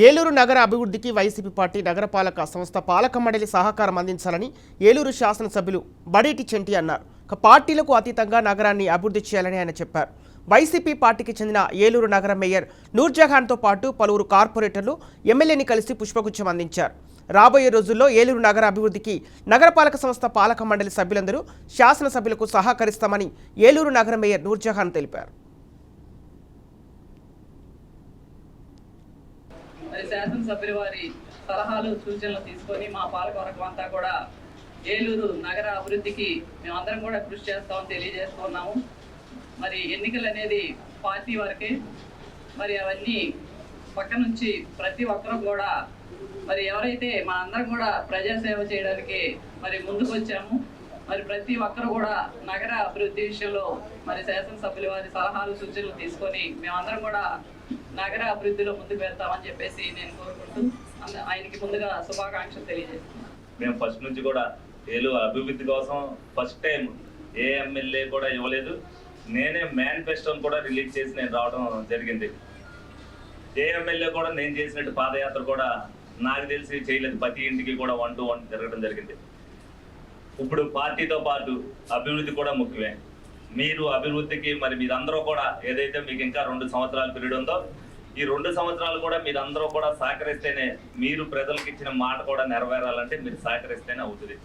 ఏలూరు నగర అభివృద్ధికి YCP party నగరపాలక సంస్థ పాలక మండలి సహకారం అందించాలని ఏలూరు శాసనసభ్యులు బడేటి చెంటి అన్నారు. పార్టీలకు అతీతంగా నగరాన్ని అభివృద్ధి చేయాలని ఆయన చెప్పారు. వైసీపీ పార్టీకి చెందిన ఏలూరు నగర మేయర్ నూర్జహాన్తో పాటు పలువురు కార్పొరేటర్లు ఎమ్మెల్యేని కలిసి పుష్పగుచ్చం అందించారు. రాబోయే రోజుల్లో ఏలూరు నగర అభివృద్ధికి నగరపాలక సంస్థ పాలక మండలి సభ్యులందరూ శాసనసభ్యులకు సహకరిస్తామని ఏలూరు నగర మేయర్ నూర్జహాన్ తెలిపారు. శాసనసభ్యుల వారి సలహాలు సూచనలు తీసుకొని మా పాలకవర్గం అంతా కూడా ఏలూరు నగర అభివృద్ధికి మేమందరం కూడా కృషి చేస్తామని తెలియజేస్తున్నాము. మరి ఎన్నికలు అనేది పార్టీ వరకే, మరి అవన్నీ పక్క నుంచి ప్రతి ఒక్కరూ కూడా మరి ఎవరైతే మా అందరం కూడా ప్రజాసేవ చేయడానికి మరి ముందుకు వచ్చాము, మరి ప్రతి ఒక్కరు కూడా నగర అభివృద్ధి విషయంలో మరి శాసనసభ్యుల వారి సలహాలు సూచనలు తీసుకొని మేమందరం కూడా నగర అభివృద్ధిలో ముందుకు వెళ్తామని చెప్పేసి నేను కోరుకుంటూ ఆయనకి ముందుగా శుభాకాంక్షలు తెలియజేస్తున్నాను. మేము ఫస్ట్ నుంచి కూడా ఏలూరు అభివృద్ధి కోసం ఫస్ట్ టైం ఏ ఎమ్మెల్యే కూడా ఇవ్వలేదు. నేనే మేనిఫెస్టోని కూడా రిలీజ్ చేసి నేను రావడం జరిగింది. ఏ ఎమ్మెల్యే కూడా నేను చేసినట్టు పాదయాత్ర కూడా నాకు తెలిసి చేయలేదు. ప్రతి ఇంటికి కూడా 1 to 1 జరగడం జరిగింది. ఇప్పుడు పార్టీతో పాటు అభివృద్ధి కూడా ముఖ్యమే. మీరు అభివృద్ధికి మరి మీరందరూ కూడా ఏదైతే మీకు ఇంకా 2 సంవత్సరాల పీరియడ్ ఉందో, ఈ 2 సంవత్సరాలు కూడా మీరందరూ కూడా సహకరిస్తేనే, మీరు ప్రజలకు ఇచ్చిన మాట కూడా నెరవేరాలంటే మీరు సహకరిస్తేనే అవుతుంది.